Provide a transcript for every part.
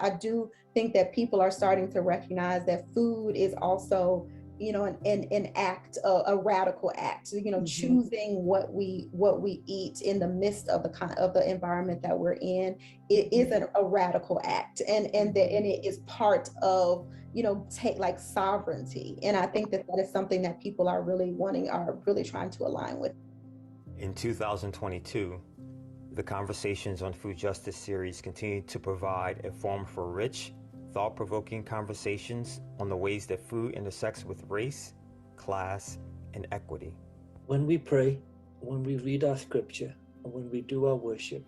I do think that people are starting to recognize that food is also, an act, a radical act. Choosing what we eat in the midst of the environment that we're in, it is a radical act, and it is part of, take like sovereignty. And I think that is something that people are really trying to align with. In 2022, the Conversations on Food Justice series continued to provide a forum for rich, thought-provoking conversations on the ways that food intersects with race, class, and equity. When we pray, when we read our scripture, and when we do our worship,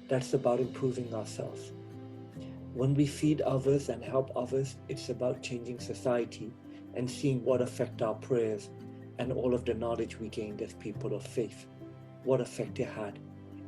that's about improving ourselves. When we feed others and help others, it's about changing society and seeing what effect our prayers and all of the knowledge we gained as people of faith, what effect it had.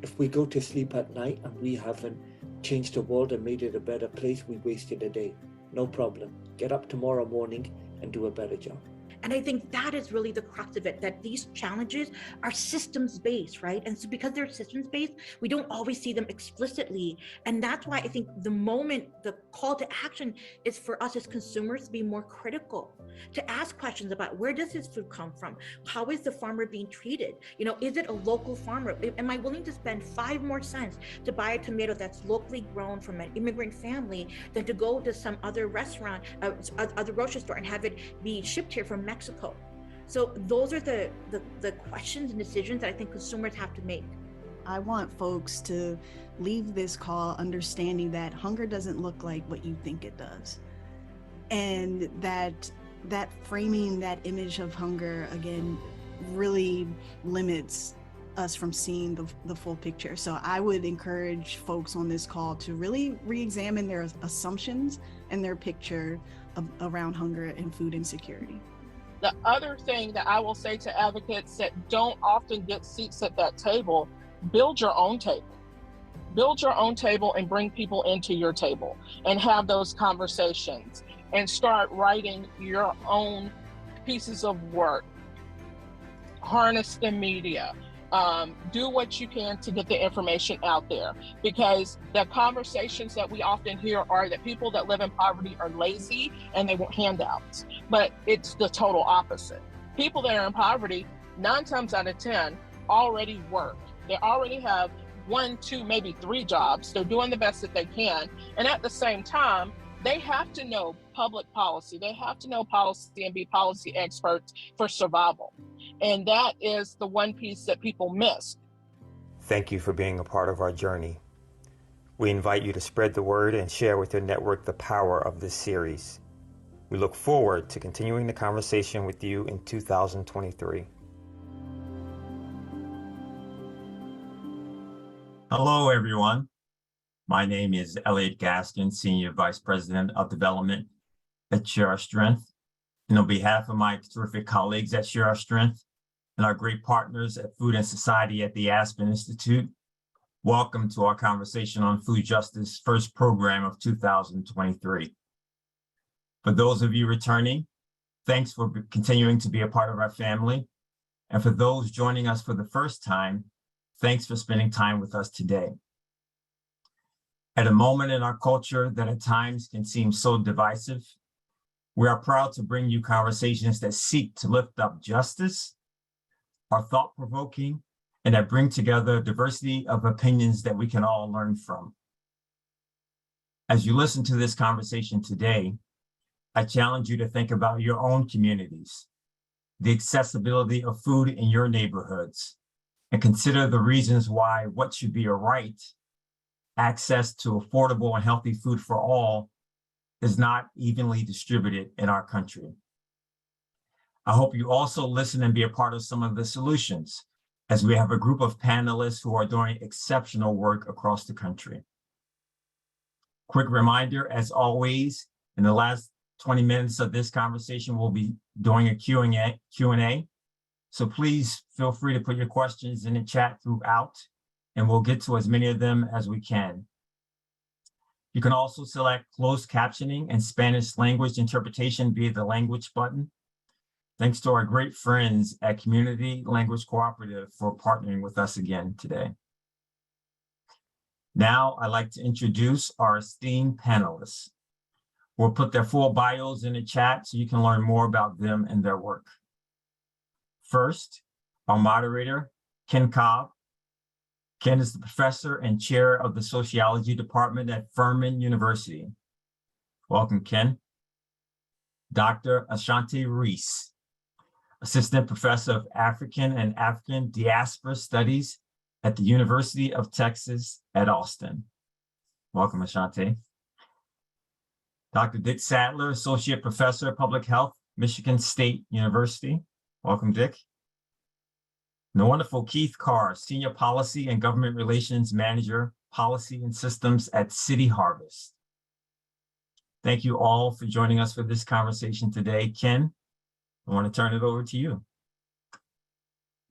If we go to sleep at night and we haven't changed the world and made it a better place, we wasted a day. No problem. Get up tomorrow morning and do a better job. And I think that is really the crux of it, that these challenges are systems-based, right? And so because they're systems-based, we don't always see them explicitly. And that's why I think the call to action is for us as consumers to be more critical, to ask questions about where does this food come from? How is the farmer being treated? Is it a local farmer? Am I willing to spend 5 more cents to buy a tomato that's locally grown from an immigrant family than to go to some other restaurant, other grocery store and have it be shipped here from Mexico? So those are the questions and decisions that I think consumers have to make. I want folks to leave this call understanding that hunger doesn't look like what you think it does. And that framing that image of hunger, again, really limits us from seeing the full picture. So I would encourage folks on this call to really re-examine their assumptions and their picture around hunger and food insecurity. The other thing that I will say to advocates that don't often get seats at that table, build your own table. Build your own table and bring people into your table and have those conversations and start writing your own pieces of work. Harness the media. Do what you can to get the information out there, because the conversations that we often hear are that people that live in poverty are lazy and they want handouts, but it's the total opposite. People that are in poverty, 9 times out of 10 already work. They already have 1, 2, maybe 3 jobs. They're doing the best that they can. And at the same time, they have to know public policy. They have to know policy and be policy experts for survival. And that is the one piece that people miss. Thank you for being a part of our journey. We invite you to spread the word and share with your network the power of this series. We look forward to continuing the conversation with you in 2023. Hello, everyone. My name is Elliot Gaskin, Senior Vice President of Development at Share Our Strength. And on behalf of my terrific colleagues at Share Our Strength and our great partners at Food and Society at the Aspen Institute, welcome to our Conversation on Food Justice first program of 2023. For those of you returning, thanks for continuing to be a part of our family. And for those joining us for the first time, thanks for spending time with us today. At a moment in our culture that at times can seem so divisive, we are proud to bring you conversations that seek to lift up justice, are thought-provoking, and that bring together a diversity of opinions that we can all learn from. As you listen to this conversation today, I challenge you to think about your own communities, the accessibility of food in your neighborhoods, and consider the reasons why what should be a right, access to affordable and healthy food for all, is not evenly distributed in our country. I hope you also listen and be a part of some of the solutions, as we have a group of panelists who are doing exceptional work across the country. Quick reminder, as always, in the last 20 minutes of this conversation, we'll be doing a Q&A. So please feel free to put your questions in the chat throughout, and we'll get to as many of them as we can. You can also select closed captioning and Spanish language interpretation via the language button. Thanks to our great friends at Community Language Cooperative for partnering with us again today. Now I'd like to introduce our esteemed panelists. We'll put their full bios in the chat so you can learn more about them and their work. First, our moderator, Ken Cobb. Ken is the professor and chair of the sociology department at Furman University. Welcome, Ken. Dr. Ashanti Reese, assistant professor of African and African diaspora studies at the University of Texas at Austin. Welcome, Ashanti. Dr. Dick Sadler, associate professor of public health, Michigan State University. Welcome, Dick. And the wonderful Keith Carr, senior policy and government relations manager, policy and systems at City Harvest. Thank you all for joining us for this conversation today. Ken, I want to turn it over to you.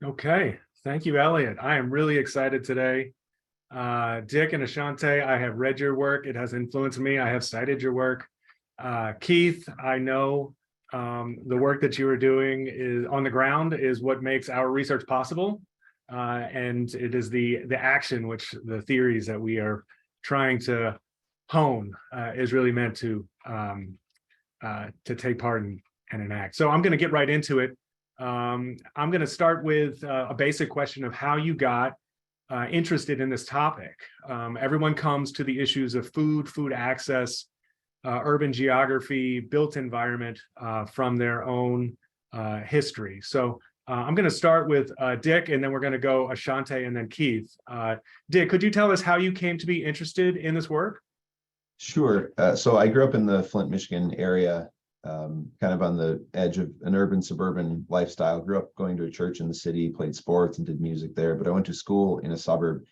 Okay, thank you, Elliot. I am really excited today. Dick and Ashanti, I have read your work. It has influenced me. I have cited your work. Keith, I know the work that you are doing is on the ground is what makes our research possible. And it is the action, which the theories that we are trying to hone is really meant to take part in and enact. So I'm going to get right into it. I'm going to start with a basic question of how you got interested in this topic. Everyone comes to the issues of food access, urban geography, built environment from their own history. So I'm going to start with Dick, and then we're going to go Ashanti and then Keith. Dick, could you tell us how you came to be interested in this work? Sure. So I grew up in the Flint, Michigan area, kind of on the edge of an urban suburban lifestyle. Grew up going to a church in the city, played sports and did music there, but I went to school in a suburb,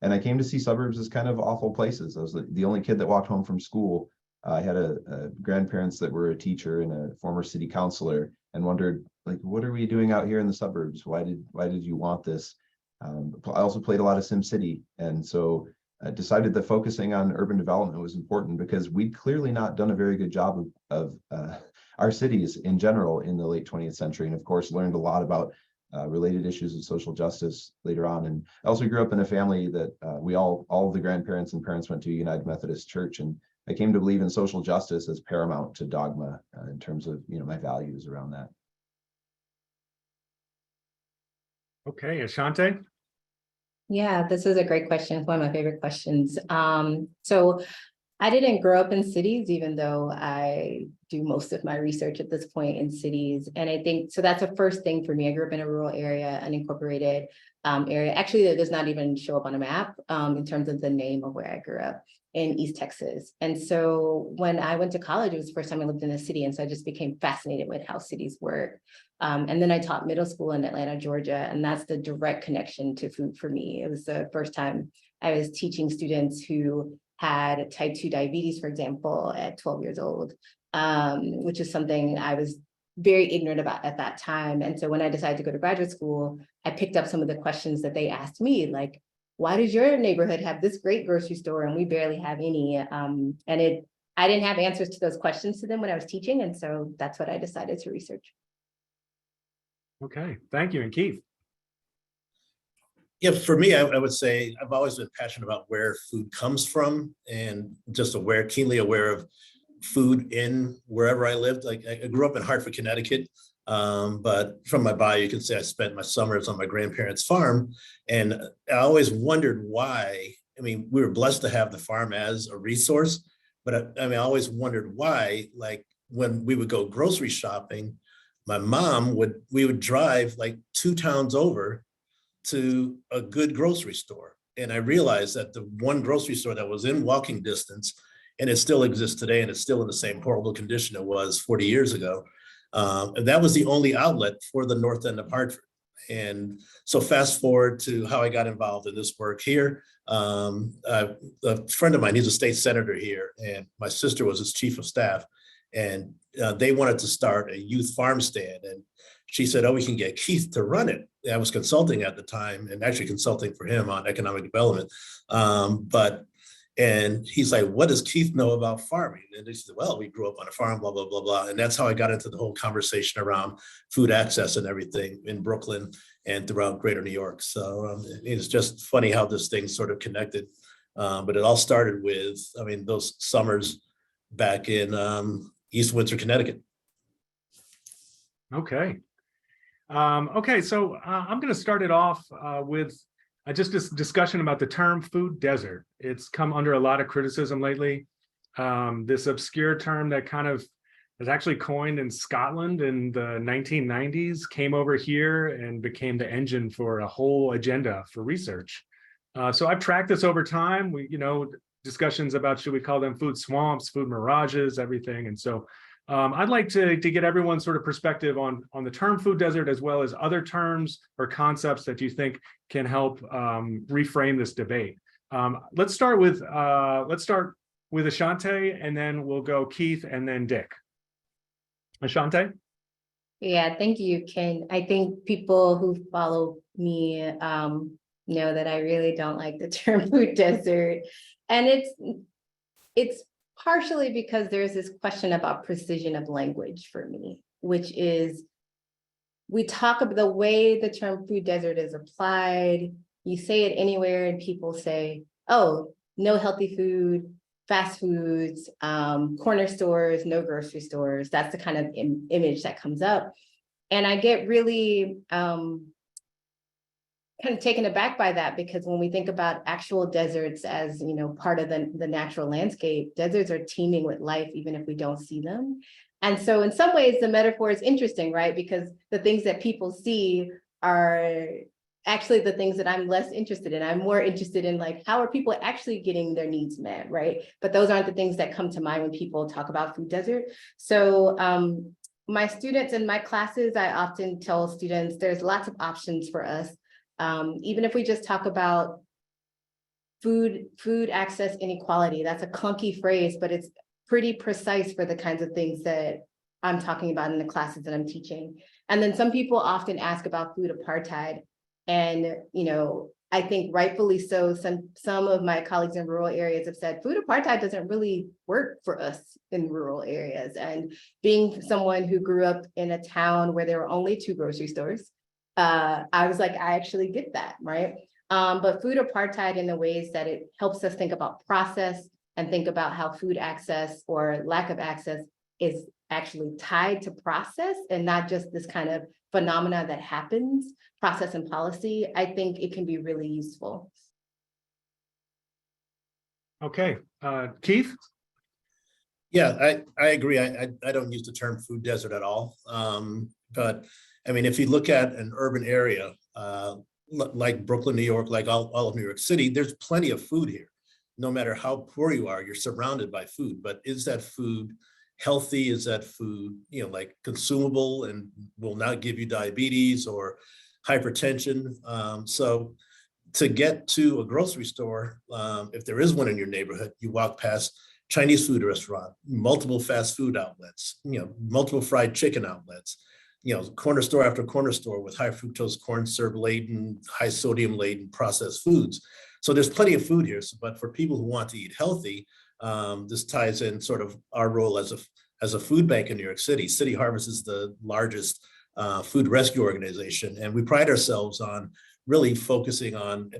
and I came to see suburbs as kind of awful places. I was the only kid that walked home from school. I had a grandparents that were a teacher and a former city councilor, and wondered, like, what are we doing out here in the suburbs? Why did you want this? I also played a lot of SimCity, and so I decided that focusing on urban development was important because we'd clearly not done a very good job of our cities in general in the late 20th century, and of course learned a lot about related issues of social justice later on. And I also grew up in a family that we all of the grandparents and parents went to United Methodist Church, and I came to believe in social justice as paramount to dogma in terms of my values around that. Okay, Ashanti. Yeah, this is a great question. It's one of my favorite questions. So I didn't grow up in cities, even though I do most of my research at this point in cities. And I think, so that's the first thing for me. I grew up in a rural area, unincorporated area. Actually, that does not even show up on a map in terms of the name of where I grew up, in East Texas. And so when I went to college, it was the first time I lived in a city. And so I just became fascinated with how cities work. And then I taught middle school in Atlanta, Georgia, and that's the direct connection to food for me. It was the first time I was teaching students who had type 2 diabetes, for example, at 12 years old, which is something I was very ignorant about at that time. And so when I decided to go to graduate school, I picked up some of the questions that they asked me, like, why does your neighborhood have this great grocery store and we barely have any? I didn't have answers to those questions to them when I was teaching. And so that's what I decided to research. Okay, thank you. And Keith? Yeah, for me, I would say I've always been passionate about where food comes from and just keenly aware of food in wherever I lived. Like I grew up in Hartford, Connecticut, but from my bio, you can say I spent my summers on my grandparents' farm. And I always wondered why. I mean, we were blessed to have the farm as a resource, but I always wondered why, like when we would go grocery shopping, my mom we would drive like 2 towns over to a good grocery store. And I realized that the one grocery store that was in walking distance, and it still exists today, and it's still in the same horrible condition it was 40 years ago, and that was the only outlet for the north end of Hartford. And so fast forward to how I got involved in this work here. A friend of mine, he's a state senator here, and my sister was his chief of staff. And they wanted to start a youth farm stand. And she said, oh, we can get Keith to run it. I was consulting at the time and actually consulting for him on economic development. And he's like, what does Keith know about farming? And they said, well, we grew up on a farm, blah, blah, blah, blah. And that's how I got into the whole conversation around food access and everything in Brooklyn and throughout greater New York. So it's just funny how this thing sort of connected But it all started with, I mean, those summers back in East Windsor, Connecticut. Okay. Okay, so I'm going to start it off with just this discussion about the term food desert. It's come under a lot of criticism lately. This obscure term that kind of was actually coined in Scotland in the 1990s, came over here and became the engine for a whole agenda for research. So I've tracked this over time. We, discussions about should we call them food swamps, food mirages, everything. And so I'd like to get everyone's sort of perspective on the term food desert, as well as other terms or concepts that you think can help reframe this debate. Let's start with Ashante, and then we'll go Keith and then Dick. Ashante? Yeah, thank you, Ken. I think people who follow me know that I really don't like the term food desert. And it's partially because there's this question about precision of language for me, which is we talk about the way the term food desert is applied. You say it anywhere and people say, oh, no healthy food, fast foods, corner stores, no grocery stores. That's the kind of image that comes up. And I get really kind of taken aback by that, because when we think about actual deserts as, part of the natural landscape, deserts are teeming with life, even if we don't see them. And so in some ways, the metaphor is interesting, right? Because the things that people see are actually the things that I'm less interested in. I'm more interested in, like, how are people actually getting their needs met, right? But those aren't the things that come to mind when people talk about food desert. So my students in my classes, I often tell students there's lots of options for us. Even if we just talk about food access inequality, that's a clunky phrase, but it's pretty precise for the kinds of things that I'm talking about in the classes that I'm teaching. And then some people often ask about food apartheid. And, I think rightfully so, some of my colleagues in rural areas have said food apartheid doesn't really work for us in rural areas. And being someone who grew up in a town where there were only 2 grocery stores, I was like, I actually get that, right? But food apartheid, in the ways that it helps us think about process and think about how food access or lack of access is actually tied to process and not just this kind of phenomena that happens, process and policy, I think it can be really useful. Okay, Keith? Yeah, I agree. I don't use the term food desert at all. But I mean, if you look at an urban area like Brooklyn, New York, like all of New York City, there's plenty of food here. No matter how poor you are, you're surrounded by food. But is that food healthy? Is that food, like consumable and will not give you diabetes or hypertension? So to get to a grocery store, if there is one in your neighborhood, you walk past Chinese food restaurant, multiple fast food outlets, multiple fried chicken outlets, corner store after corner store with high fructose corn syrup laden, high sodium laden processed foods. So there's plenty of food here. But for people who want to eat healthy, this ties in sort of our role as a food bank in New York City. City Harvest is the largest food rescue organization, and we pride ourselves on really focusing on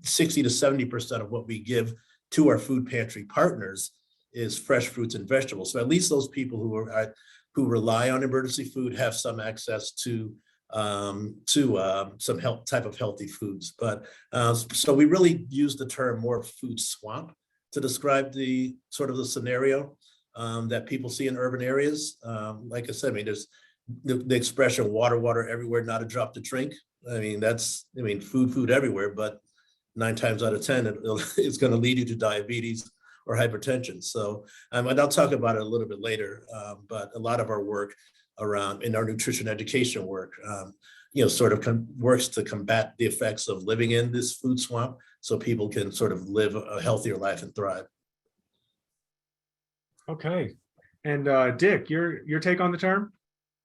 60 to 70% of what we give to our food pantry partners is fresh fruits and vegetables. So at least those people who rely on emergency food have some access to some type of healthy foods. But so we really use the term more food swamp to describe the sort of the scenario that people see in urban areas. Like I said, I mean, there's the expression water everywhere, not a drop to drink. I mean, food everywhere, but 9 times out of 10, it's going to lead you to diabetes or hypertension. So, and I'll talk about it a little bit later, but a lot of our work in our nutrition education work, sort of works to combat the effects of living in this food swamp so people can sort of live a healthier life and thrive. Okay. And Dick, your take on the term?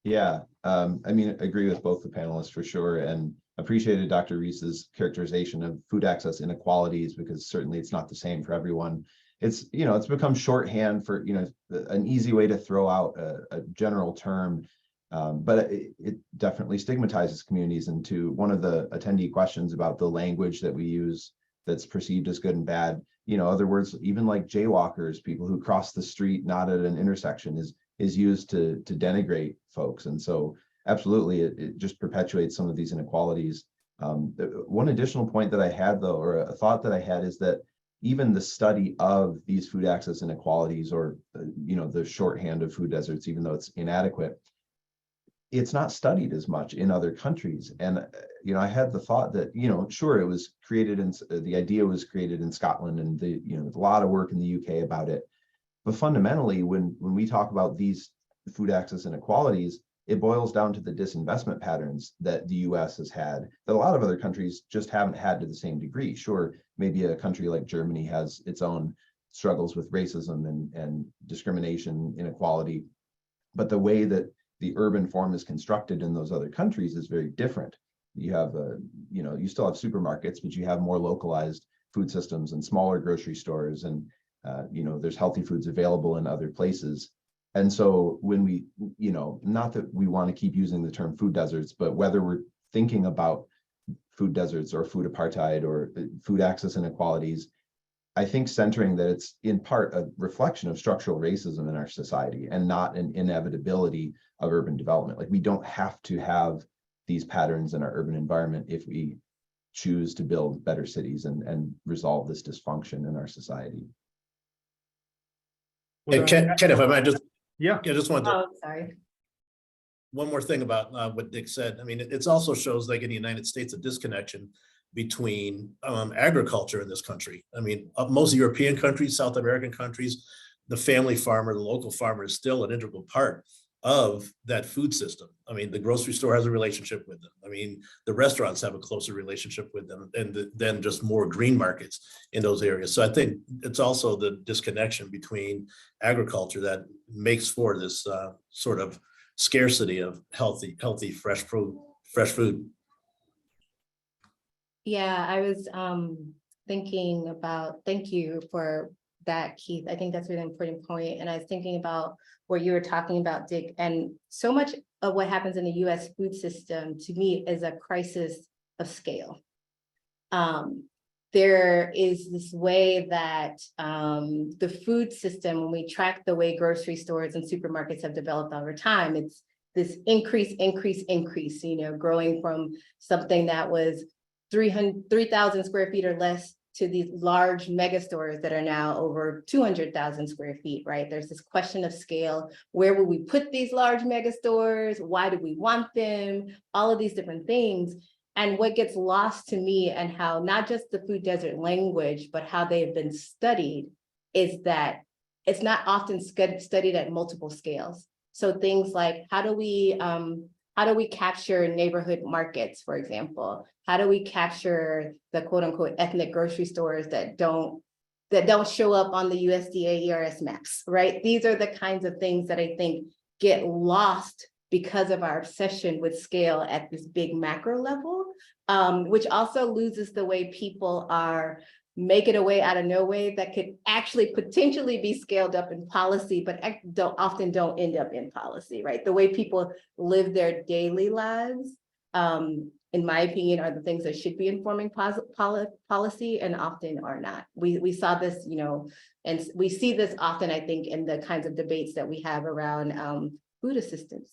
Yeah, I mean, I agree with both the panelists for sure, and appreciated Dr. Reese's characterization of food access inequalities, because certainly it's not the same for everyone. It's, it's become shorthand for, an easy way to throw out a general term, but it definitely stigmatizes communities. And to one of the attendee questions about the language that we use that's perceived as good and bad, other words, even like jaywalkers, people who cross the street not at an intersection, is used to denigrate folks. And so absolutely, it just perpetuates some of these inequalities. One additional point that I had, though, or a thought that I had, is that even the study of these food access inequalities, or the shorthand of food deserts, even though it's inadequate, it's not studied as much in other countries. And I had the thought that sure, it was created in the idea was created in Scotland, and a lot of work in the UK about it. But fundamentally, when we talk about these food access inequalities, it boils down to the disinvestment patterns that the US has had, that a lot of other countries just haven't had to the same degree. Sure, maybe a country like Germany has its own struggles with racism and discrimination, inequality, but the way that the urban form is constructed in those other countries is very different. You have you still have supermarkets, but you have more localized food systems and smaller grocery stores, and there's healthy foods available in other places. And so when we, not that we want to keep using the term food deserts, but whether we're thinking about food deserts or food apartheid or food access inequalities, I think centering that it's in part a reflection of structural racism in our society and not an inevitability of urban development. Like, we don't have to have these patterns in our urban environment if we choose to build better cities and resolve this dysfunction in our society. And Ken, if I might just, yeah, just wanted to, Oh, sorry. one more thing about what Dick said. I mean, it also shows, like in the United States, a disconnection between agriculture in this country. I mean, most European countries, South American countries, the family farmer, the local farmer, is still an integral part of that food system. I mean, the grocery store has a relationship with them. I mean, the restaurants have a closer relationship with them than just more green markets in those areas. So I think it's also the disconnection between agriculture that makes for this sort of scarcity of healthy, fresh food. Yeah, I was thinking about, thank you for that, Keith. I think that's a really important point. And I was thinking about what you were talking about, Dick, and so much of what happens in the US food system to me is a crisis of scale. There is this way that the food system, when we track the way grocery stores and supermarkets have developed over time, it's this increase, growing from something that was 3,000 square feet or less to these large mega stores that are now over 200,000 square feet, right? There's this question of scale. Where will we put these large mega stores? Why do we want them? All of these different things. And what gets lost to me, and how not just the food desert language, but how they have been studied, is that it's not often studied at multiple scales. So things like, how do we capture neighborhood markets, for example? How do we capture the quote unquote ethnic grocery stores that don't show up on the USDA ERS maps, right? These are the kinds of things that I think get lost because of our obsession with scale at this big macro level, which also loses the way people are making a way out of no way that could actually potentially be scaled up in policy, but often don't end up in policy, right? The way people live their daily lives, in my opinion, are the things that should be informing policy and often are not. We saw this, and we see this often, I think, in the kinds of debates that we have around food assistance.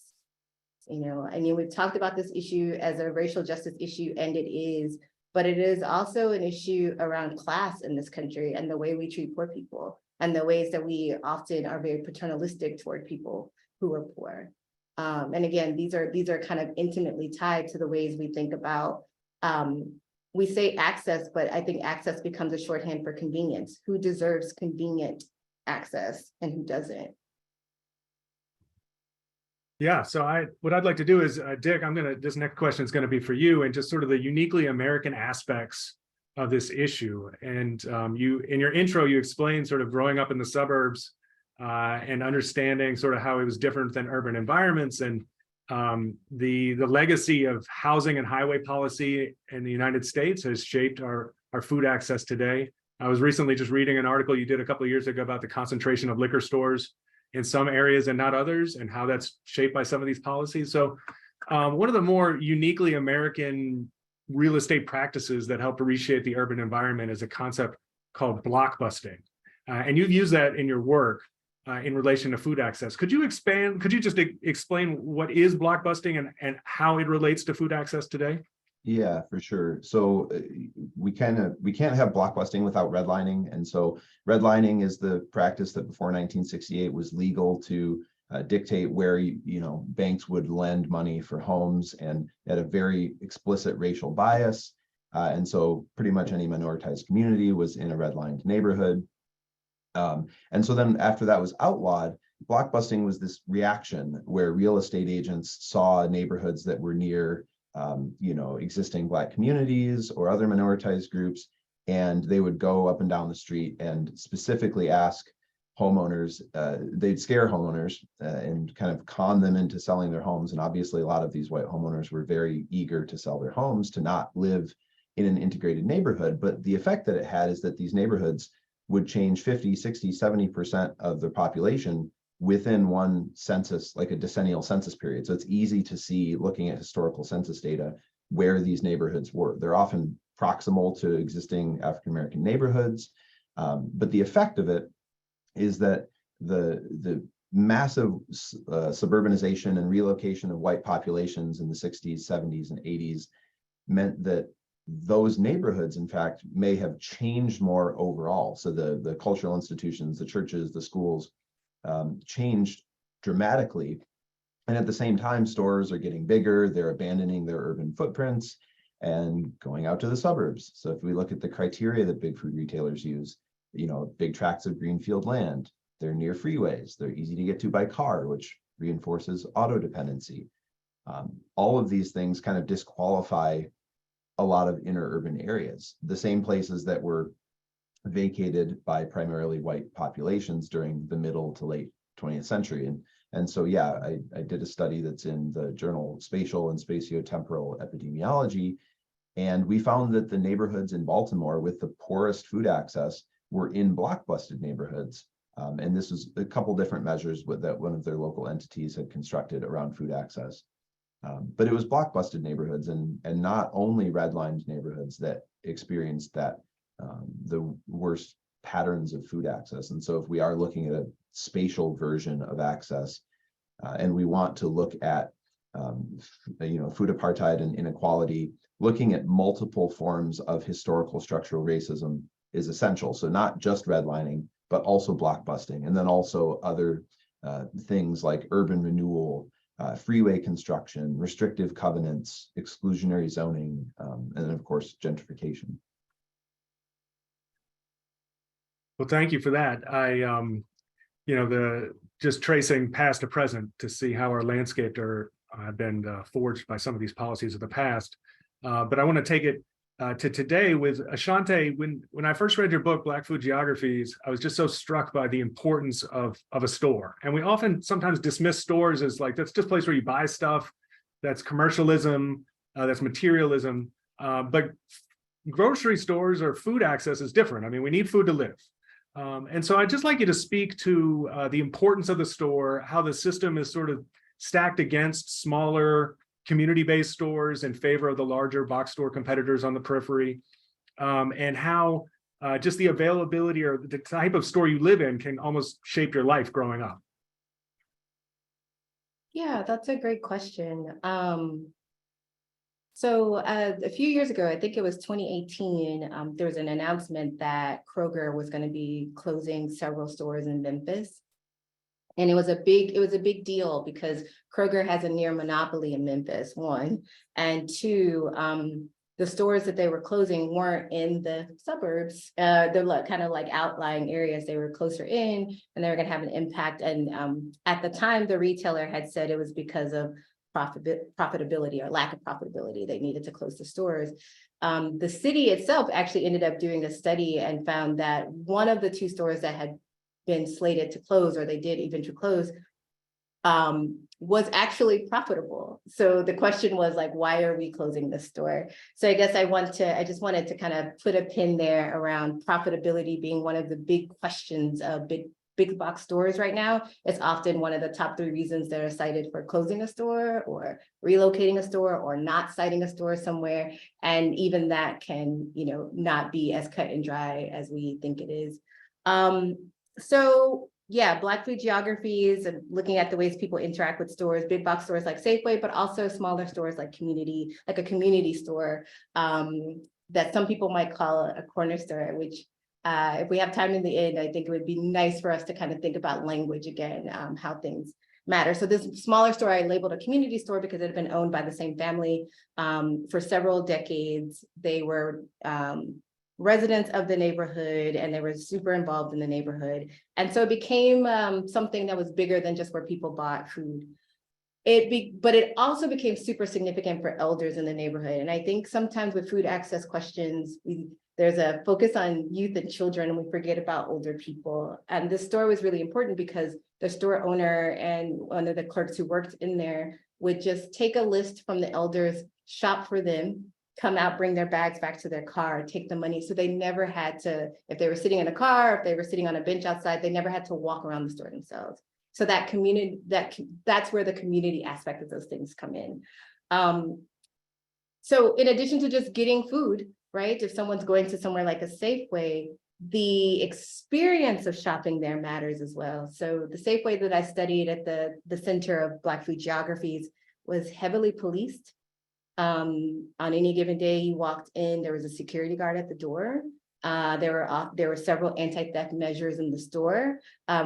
We've talked about this issue as a racial justice issue, and it is, but it is also an issue around class in this country and the way we treat poor people and the ways that we often are very paternalistic toward people who are poor. And again, these are kind of intimately tied to the ways we think about, we say access, but I think access becomes a shorthand for convenience. Who deserves convenient access and who doesn't? Yeah, so what I'd like to do is, Dick, this next question is going to be for you, and just sort of the uniquely American aspects of this issue. And you, in your intro, you explained sort of growing up in the suburbs and understanding sort of how it was different than urban environments, and the legacy of housing and highway policy in the United States has shaped our food access today. I was recently just reading an article you did a couple of years ago about the concentration of liquor stores in some areas and not others, and how that's shaped by some of these policies. So one of the more uniquely American real estate practices that help to reshape the urban environment is a concept called blockbusting. And you've used that in your work in relation to food access. Could you just explain what is blockbusting and how it relates to food access today? Yeah, for sure. So we can't have blockbusting without redlining. And so redlining is the practice that before 1968 was legal to dictate where banks would lend money for homes, and had a very explicit racial bias. And so pretty much any minoritized community was in a redlined neighborhood. And so then after that was outlawed, blockbusting was this reaction where real estate agents saw neighborhoods that were near existing Black communities or other minoritized groups, and they would go up and down the street and specifically ask homeowners, they'd scare homeowners and kind of con them into selling their homes. And obviously a lot of these white homeowners were very eager to sell their homes to not live in an integrated neighborhood. But the effect that it had is that these neighborhoods would change 50, 60, 70% of their population within one census, like a decennial census period. So it's easy to see, looking at historical census data, where these neighborhoods were. They're often proximal to existing African-American neighborhoods. But the effect of it is that the massive suburbanization and relocation of white populations in the 60s, 70s, and 80s meant that those neighborhoods, in fact, may have changed more overall. So the cultural institutions, the churches, the schools, changed dramatically. And at the same time, stores are getting bigger, they're abandoning their urban footprints and going out to the suburbs. So if we look at the criteria that big food retailers use, big tracts of greenfield land, they're near freeways, they're easy to get to by car, which reinforces auto dependency. All of these things kind of disqualify a lot of inner urban areas, the same places that were vacated by primarily white populations during the middle to late 20th century. And so, yeah, I did a study that's in the journal Spatial and Spatiotemporal Epidemiology, and we found that the neighborhoods in Baltimore with the poorest food access were in blockbusted neighborhoods. And this was a couple different measures that one of their local entities had constructed around food access. But it was blockbusted neighborhoods and not only redlined neighborhoods that experienced that the worst patterns of food access. And so if we are looking at a spatial version of access, and we want to look at food apartheid and inequality, looking at multiple forms of historical structural racism is essential. So not just redlining, but also blockbusting, and then also other things like urban renewal, freeway construction, restrictive covenants, exclusionary zoning, and then of course gentrification. Well, thank you for that. Just tracing past to present to see how our landscape have been forged by some of these policies of the past. But I want to take it to today with Ashanti. When I first read your book, Black Food Geographies, I was just so struck by the importance of a store. And we sometimes dismiss stores as like, that's just a place where you buy stuff, that's commercialism, that's materialism. But grocery stores or food access is different. I mean, we need food to live. And so I'd just like you to speak to the importance of the store, how the system is sort of stacked against smaller community-based stores in favor of the larger box store competitors on the periphery, and how just the availability or the type of store you live in can almost shape your life growing up. Yeah, that's a great question. So a few years ago, I think it was 2018, there was an announcement that Kroger was going to be closing several stores in Memphis. And it was a big deal because Kroger has a near monopoly in Memphis, one, and two, the stores that they were closing weren't in the suburbs. They're kind of like outlying areas. They were closer in, and they were going to have an impact. And at the time, the retailer had said it was because of profitability or lack of profitability. They needed to close the stores. The city itself actually ended up doing a study and found that one of the two stores that had been slated to close, or they did eventually close, was actually profitable. So the question was like, why are we closing this store? So I guess I just wanted to kind of put a pin there around profitability being one of the big questions of big box stores right now, it's often one of the top 3 reasons that are cited for closing a store or relocating a store or not citing a store somewhere. And even that can, not be as cut and dry as we think it is. So yeah, Black food geographies and looking at the ways people interact with stores, big box stores like Safeway, but also smaller stores like a community store that some people might call a corner store, which if we have time in the end, I think it would be nice for us to kind of think about language again, how things matter. So this smaller store I labeled a community store because it had been owned by the same family for several decades. They were residents of the neighborhood and they were super involved in the neighborhood. And so it became something that was bigger than just where people bought food. But it also became super significant for elders in the neighborhood. And I think sometimes with food access questions, there's a focus on youth and children and we forget about older people. And this store was really important because the store owner and one of the clerks who worked in there would just take a list from the elders, shop for them, come out, bring their bags back to their car, take the money. So they never had to, if they were sitting in a car, if they were sitting on a bench outside, they never had to walk around the store themselves. So that community, that's where the community aspect of those things come in. So in addition to just getting food, right? If someone's going to somewhere like a Safeway, the experience of shopping there matters as well. So the Safeway that I studied at the Center of Black Food Geographies was heavily policed. On any given day you walked in, there was a security guard at the door. There were several anti-theft measures in the store.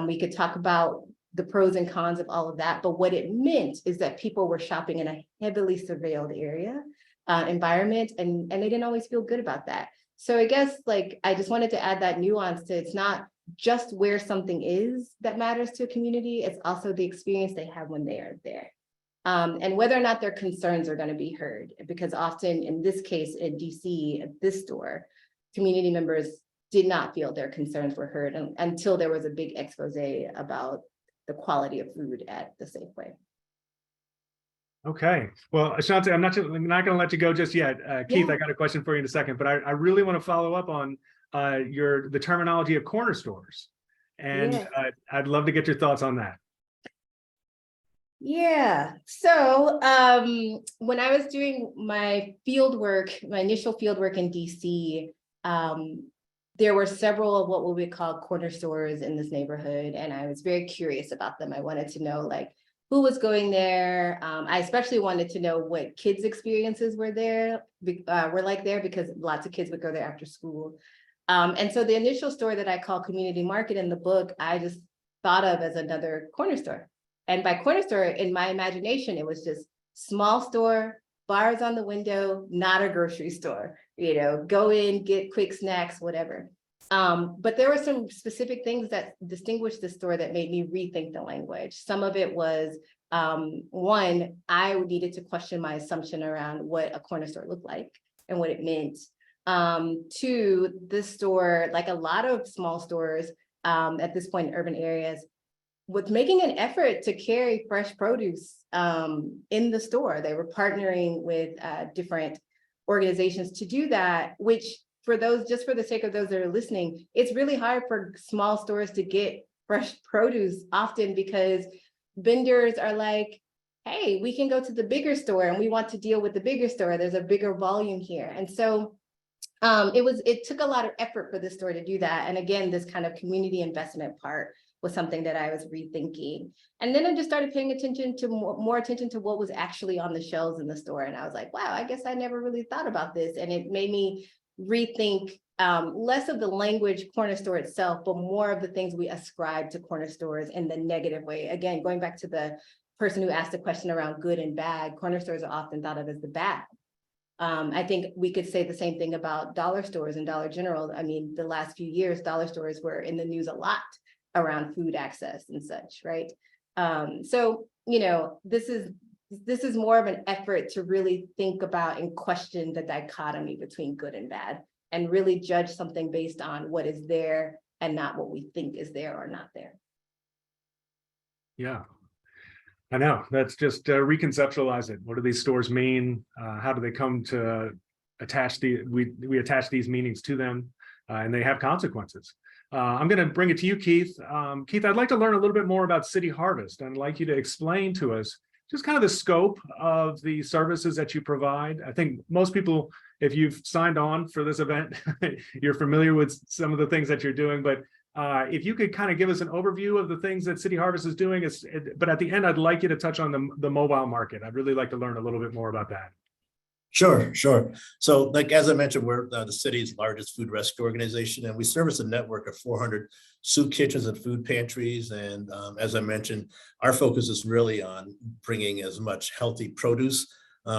We could talk about the pros and cons of all of that, but what it meant is that people were shopping in a heavily surveilled area environment, and they didn't always feel good about that. So I guess I just wanted to add that nuance to it's not just where something is that matters to a community, it's also the experience they have when they are there. And whether or not their concerns are going to be heard, because often in this case in DC, at this store, community members did not feel their concerns were heard until there was a big expose about the quality of food at the Safeway. Okay, well, Ashante, I'm not going to let you go just yet. Keith, Yeah. I got a question for you in a second, but I really want to follow up on the terminology of corner stores. And Yes. I'd love to get your thoughts on that. Yeah, so when I was doing my initial field work in DC, there were several of what we would call corner stores in this neighborhood, and I was very curious about them. I wanted to know who was going there. I especially wanted to know what kids' experiences were like there, because lots of kids would go there after school. And so the initial store that I call Community Market in the book, I just thought of as another corner store. And by corner store, in my imagination, it was just small store, bars on the window, not a grocery store, go in, get quick snacks, whatever. But there were some specific things that distinguished the store that made me rethink the language. Some of it was, one, I needed to question my assumption around what a corner store looked like and what it meant. Two, this store, like a lot of small stores at this point in urban areas, was making an effort to carry fresh produce in the store. They were partnering with different organizations to do that, which just for the sake of those that are listening, it's really hard for small stores to get fresh produce often because vendors are like, hey, we can go to the bigger store and we want to deal with the bigger store. There's a bigger volume here. And so it took a lot of effort for the store to do that. And again, this kind of community investment part was something that I was rethinking. And then I just started paying attention to more attention to what was actually on the shelves in the store. And I was like, wow, I guess I never really thought about this. And it made me rethink less of the language corner store itself, but more of the things we ascribe to corner stores in the negative way. Again, going back to the person who asked the question around good and bad, corner stores are often thought of as the bad. I think we could say the same thing about dollar stores and Dollar General. I mean, the last few years, dollar stores were in the news a lot around food access and such, right? So, this is more of an effort to really think about and question the dichotomy between good and bad, and really judge something based on what is there and not what we think is there or not there. Yeah, I know. That's just reconceptualize it. What do these stores mean? How do they come to attach we attach these meanings to them? and they have consequences. I'm going to bring it to you, Keith. Keith, I'd like to learn a little bit more about City Harvest, and I'd like you to explain to us just kind of the scope of the services that you provide. I think most people, if you've signed on for this event, you're familiar with some of the things that you're doing, but if you could kind of give us an overview of the things that City Harvest is doing, but at the end, I'd like you to touch on the mobile market. I'd really like to learn a little bit more about that. Sure, sure. So like, as I mentioned, we're the city's largest food rescue organization, and we service a network of 400 soup kitchens and food pantries. And as I mentioned, our focus is really on bringing as much healthy produce,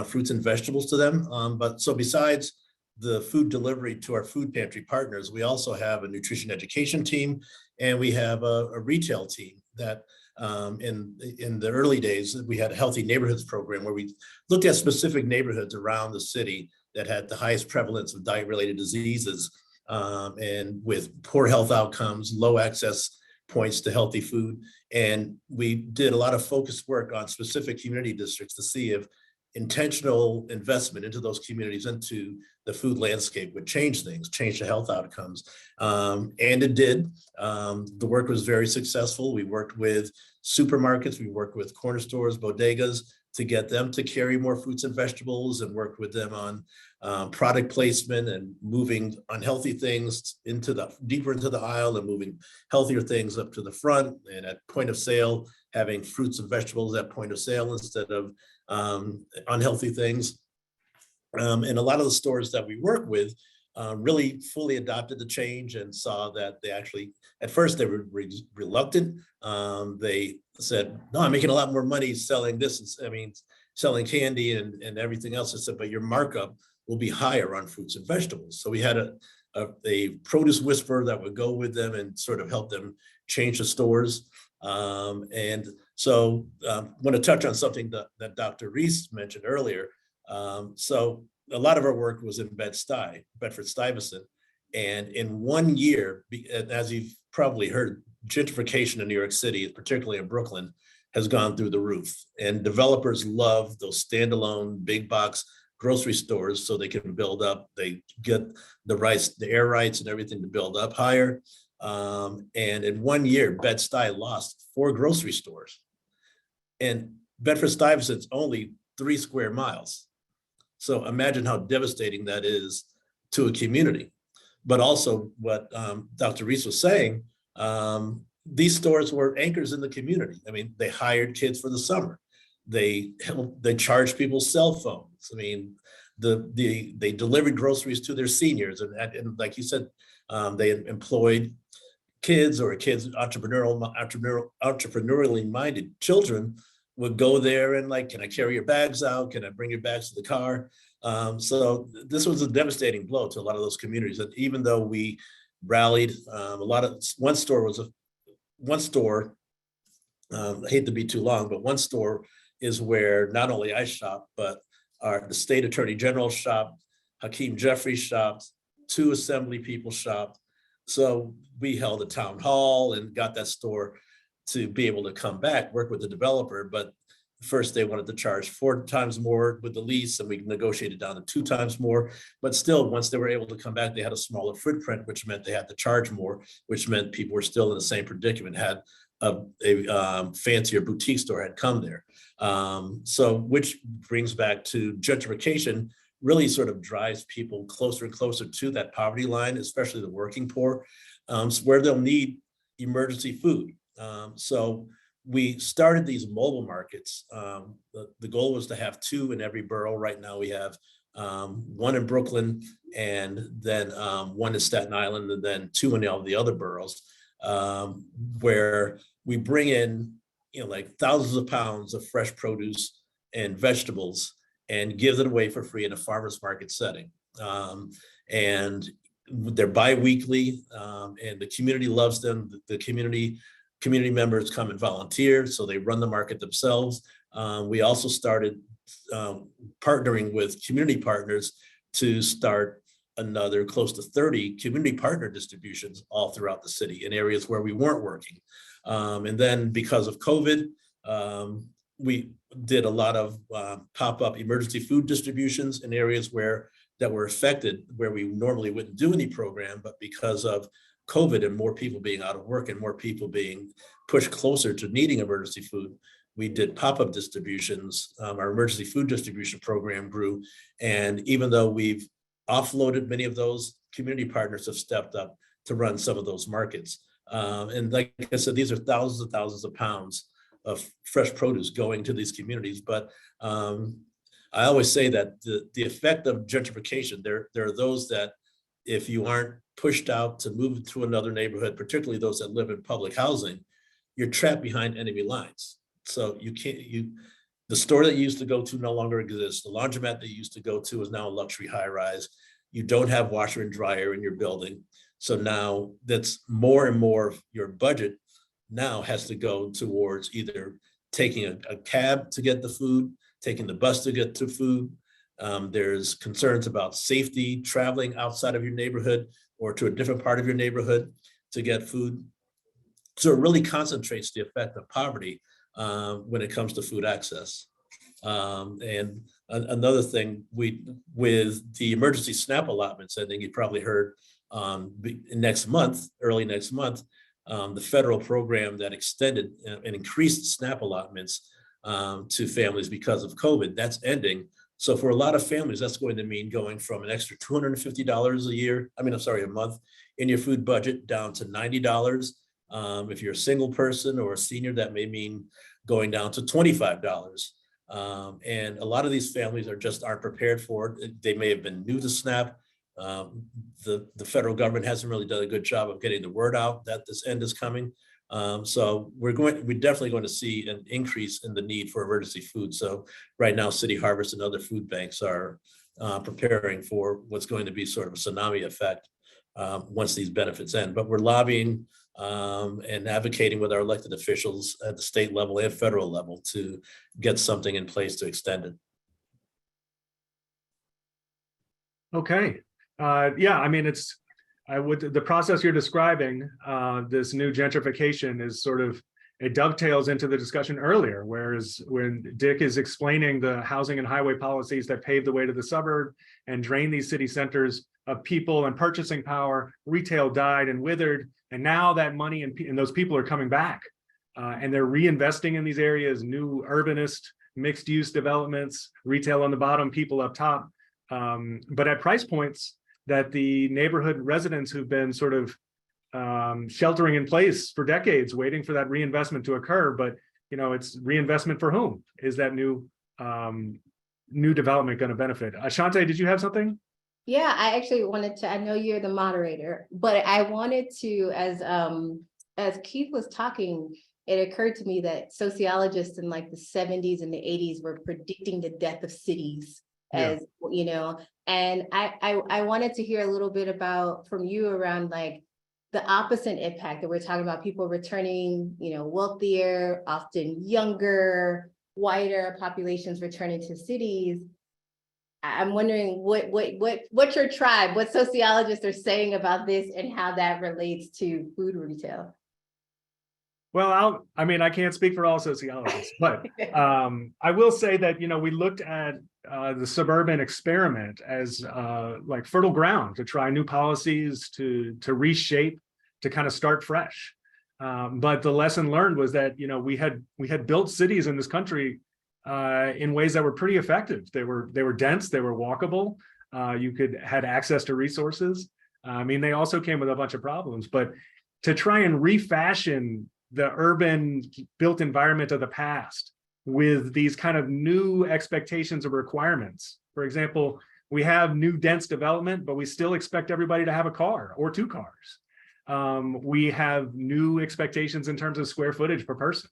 fruits and vegetables to them. But so besides the food delivery to our food pantry partners, we also have a nutrition education team, and we have a retail team that in the early days, we had a healthy neighborhoods program where we looked at specific neighborhoods around the city that had the highest prevalence of diet-related diseases, and with poor health outcomes, low access points to healthy food. And we did a lot of focused work on specific community districts to see if intentional investment into those communities, into the food landscape, would change things, change the health outcomes. And it did. The work was very successful. We worked with supermarkets, we worked with corner stores, bodegas, to get them to carry more fruits and vegetables, and worked with them on product placement and moving unhealthy things deeper into the aisle, and moving healthier things up to the front, and at point of sale, having fruits and vegetables at point of sale instead of unhealthy things. And a lot of the stores that we work with really fully adopted the change and saw that they actually, at first they were reluctant. They said, no, I'm making a lot more money selling this. Selling candy and everything else. I said, but your markup will be higher on fruits and vegetables. So we had a produce whisperer that would go with them and sort of help them change the stores. And so I want to touch on something that Dr. Reese mentioned earlier. So a lot of our work was in Bedford-Stuyvesant. And in 1 year, as you've probably heard, gentrification in New York City, particularly in Brooklyn, has gone through the roof. And developers love those standalone big box grocery stores so they can build up. They get the air rights and everything to build up higher. And in 1 year, Bed-Stuy lost 4 grocery stores. And Bedford-Stuyvesant's only 3 square miles. So imagine how devastating that is to a community. But also what Dr. Reese was saying, these stores were anchors in the community. I mean, they hired kids for the summer. They charged people's cell phones. I mean, they delivered groceries to their seniors. And like you said, they employed kids entrepreneurially minded children would go there and like, can I carry your bags out? Can I bring your bags to the car? So this was a devastating blow to a lot of those communities. And even though we rallied, one store, I hate to be too long, but one store is where not only I shop, but the state attorney general shopped, Hakeem Jeffries shopped, 2 assembly people shopped. So we held a town hall and got that store to be able to come back, work with the developer. But first they wanted to charge 4 times more with the lease, and we negotiated down to 2 times more. But still, once they were able to come back, they had a smaller footprint, which meant they had to charge more, which meant people were still in the same predicament, had a fancier boutique store had come there. So which brings back to gentrification, really sort of drives people closer and closer to that poverty line, especially the working poor, where they'll need emergency food. So we started these mobile markets. The goal was to have 2 in every borough. Right now we have 1 in Brooklyn, and then 1 in Staten Island, and then 2 in all the other boroughs, where we bring in, like thousands of pounds of fresh produce and vegetables and give it away for free in a farmer's market setting. And they're bi-weekly, and the community loves them. The community members come and volunteer, so they run the market themselves. We also started partnering with community partners to start another close to 30 community partner distributions all throughout the city in areas where we weren't working. And then because of COVID, we did a lot of pop-up emergency food distributions in areas where that were affected where we normally wouldn't do any program, but because of COVID and more people being out of work and more people being pushed closer to needing emergency food, we did pop-up distributions. Our emergency food distribution program grew. And even though we've offloaded many of those, community partners have stepped up to run some of those markets. And like I said, these are thousands and thousands of pounds of fresh produce going to these communities. But I always say that the effect of gentrification, there are those that if you aren't pushed out to move to another neighborhood, particularly those that live in public housing, you're trapped behind enemy lines. So the store that you used to go to no longer exists. The laundromat that you used to go to is now a luxury high rise. You don't have washer and dryer in your building. So now that's more and more of your budget now has to go towards either taking a cab to get the food, taking the bus to get to food. There's concerns about safety, traveling outside of your neighborhood or to a different part of your neighborhood to get food. So it really concentrates the effect of poverty when it comes to food access. And another thing, with the emergency SNAP allotments, I think you probably heard next month, early next month, the federal program that extended and increased SNAP allotments to families because of COVID, that's ending. So for a lot of families, that's going to mean going from an extra $250 a month in your food budget down to $90. If you're a single person or a senior, that may mean going down to $25. And a lot of these families aren't prepared for it. They may have been new to SNAP. The federal government hasn't really done a good job of getting the word out that this end is coming. So we're definitely going to see an increase in the need for emergency food. So right now, City Harvest and other food banks are preparing for what's going to be sort of a tsunami effect once these benefits end. But we're lobbying and advocating with our elected officials at the state level and federal level to get something in place to extend it. Okay. Yeah, I mean, the process you're describing, this new gentrification is sort of, it dovetails into the discussion earlier, whereas when Dick is explaining the housing and highway policies that pave the way to the suburb and drain these city centers of people and purchasing power, retail died and withered, and now that money and those people are coming back and they're reinvesting in these areas, new urbanist, mixed use developments, retail on the bottom, people up top, but at price points that the neighborhood residents who've been sort of sheltering in place for decades, waiting for that reinvestment to occur. But it's reinvestment for whom? Is that new development going to benefit? Ashante, did you have something? Yeah, I actually wanted to. I know you're the moderator, but I wanted to, as Keith was talking, it occurred to me that sociologists in like the 70s and the 80s were predicting the death of cities. As and I wanted to hear a little bit from you around like the opposite impact that we're talking about, people returning, wealthier, often younger, whiter populations returning to cities. I'm wondering what your tribe, what sociologists are saying about this and how that relates to food retail. Well, I can't speak for all sociologists, but I will say that, we looked at the suburban experiment as like fertile ground to try new policies, to reshape, to kind of start fresh. But the lesson learned was that, we had built cities in this country in ways that were pretty effective. They were dense, they were walkable. You had access to resources. They also came with a bunch of problems, but to try and refashion the urban built environment of the past with these kind of new expectations of requirements. For example, we have new dense development, but we still expect everybody to have a car or two cars. We have new expectations in terms of square footage per person.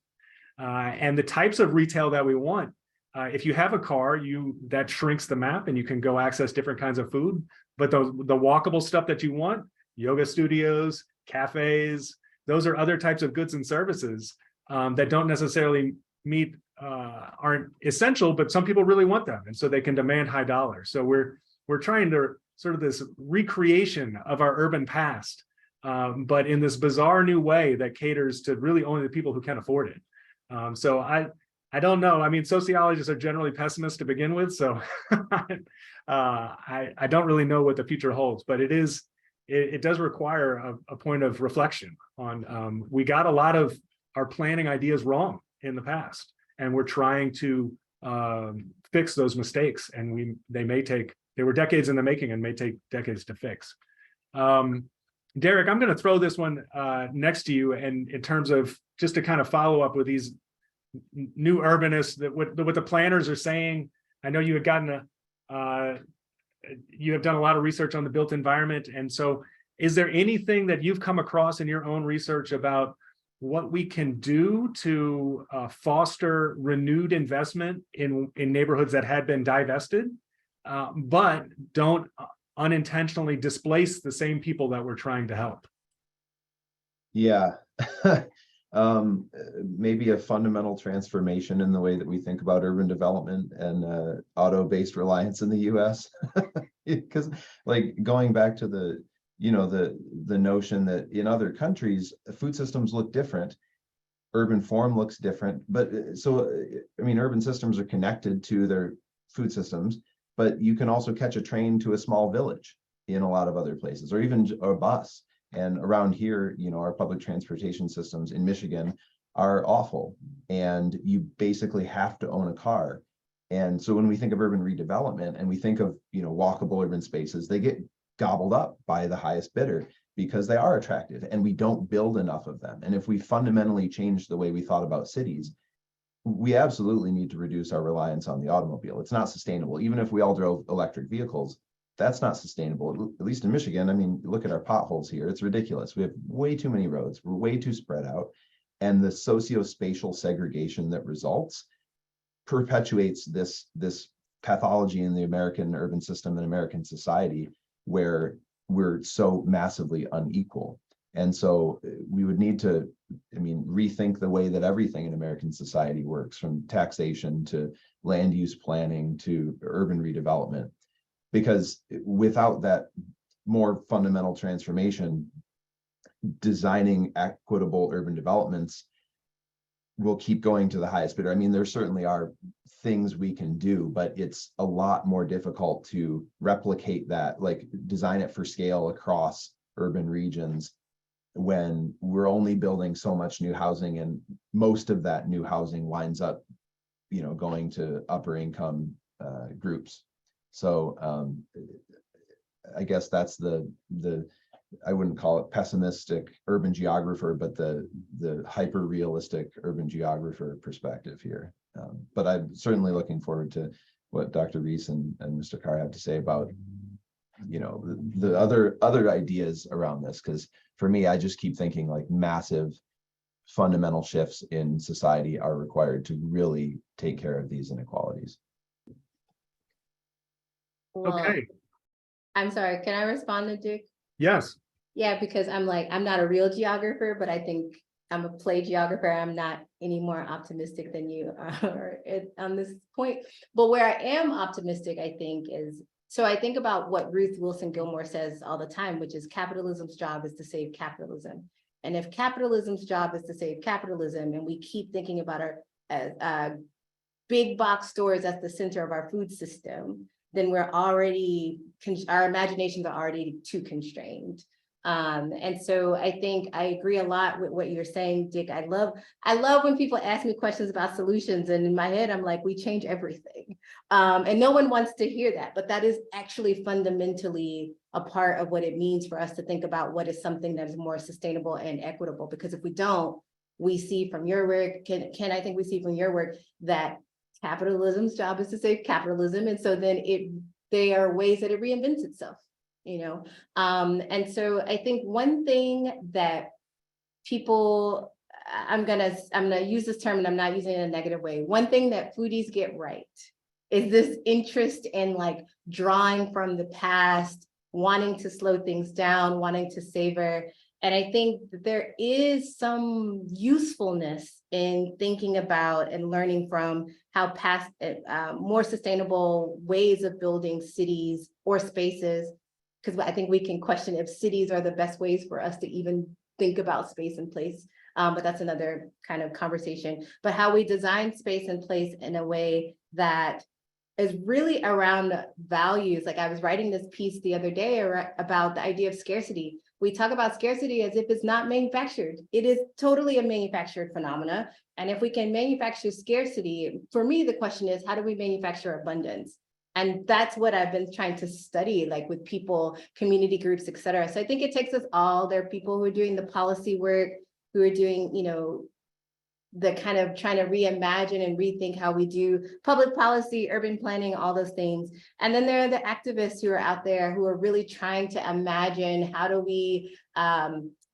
And the types of retail that we want, if you have a car, that shrinks the map and you can go access different kinds of food. But the walkable stuff that you want, yoga studios, cafes, those are other types of goods and services that don't necessarily aren't essential, but some people really want them. And so they can demand high dollars. So we're trying to sort of this recreation of our urban past, but in this bizarre new way that caters to really only the people who can afford it. So I I don't know. I mean, sociologists are generally pessimists to begin with, so I don't really know what the future holds, but it does require a point of reflection on, we got a lot of our planning ideas wrong in the past, and we're trying to fix those mistakes, and they were decades in the making and may take decades to fix. Derek, I'm going to throw this one next to you, and in terms of just to kind of follow up with these new urbanists, that what the planners are saying. I know you had you have done a lot of research on the built environment, and so is there anything that you've come across in your own research about what we can do to foster renewed investment in neighborhoods that had been divested, but don't unintentionally displace the same people that we're trying to help? Yeah. Maybe a fundamental transformation in the way that we think about urban development and auto-based reliance in the US. Because like going back to the notion that in other countries, food systems look different, urban form looks different. But so, I mean, urban systems are connected to their food systems, but you can also catch a train to a small village in a lot of other places, or even a bus. And around here, our public transportation systems in Michigan are awful, and you basically have to own a car. And so when we think of urban redevelopment and we think of, walkable urban spaces, they get gobbled up by the highest bidder because they are attractive and we don't build enough of them. And if we fundamentally change the way we thought about cities, we absolutely need to reduce our reliance on the automobile. It's not sustainable. Even if we all drove electric vehicles, that's not sustainable, at least in Michigan. I mean, look at our potholes here. It's ridiculous. We have way too many roads. We're way too spread out. And the socio-spatial segregation that results perpetuates this pathology in the American urban system and American society, where we're so massively unequal. And so we would need to, rethink the way that everything in American society works, from taxation to land use planning to urban redevelopment. Because without that more fundamental transformation, designing equitable urban developments will keep going to the highest bidder. I mean, there certainly are things we can do, but it's a lot more difficult to replicate that, like design it for scale across urban regions, when we're only building so much new housing, and most of that new housing winds up, going to upper income groups. So I guess that's the I wouldn't call it pessimistic urban geographer, but the hyper realistic urban geographer perspective here. But I'm certainly looking forward to what Dr. Reese and Mr. Carr have to say about the other ideas around this, because for me, I just keep thinking like massive fundamental shifts in society are required to really take care of these inequalities. Well, Okay. I'm sorry, can I respond to Dick? Yes. Yeah, because I'm not a real geographer, but I think I'm a play geographer. I'm not any more optimistic than you are on this point. But where I am optimistic, I think, is, so I think about what Ruth Wilson Gilmore says all the time, which is capitalism's job is to save capitalism. And if capitalism's job is to save capitalism, and we keep thinking about our big box stores at the center of our food system, then our imaginations are already too constrained. And so I think I agree a lot with what you're saying, Dick. I love when people ask me questions about solutions, and in my head, I'm like, we change everything. And no one wants to hear that, but that is actually fundamentally a part of what it means for us to think about what is something that is more sustainable and equitable. Because if we don't, we see from your work, Ken, I think we see from your work that capitalism's job is to save capitalism. And so then they are ways that it reinvents itself, And so I think one thing that people, I'm gonna use this term and I'm not using it in a negative way. One thing that foodies get right is this interest in like drawing from the past, wanting to slow things down, wanting to savor. And I think that there is some usefulness in thinking about and learning from how past more sustainable ways of building cities or spaces, because I think we can question if cities are the best ways for us to even think about space and place but that's another kind of conversation. But how we design space and place in a way that is really around values. Like I was writing this piece the other day about the idea of scarcity. We talk about scarcity as if it's not manufactured. It is totally a manufactured phenomena. And if we can manufacture scarcity, for me, the question is, how do we manufacture abundance? And that's what I've been trying to study, like with people, community groups, et cetera. So I think it takes us all. There are people who are doing the policy work, who are doing, the kind of trying to reimagine and rethink how we do public policy, urban planning, all those things. And then there are the activists who are out there who are really trying to imagine how do we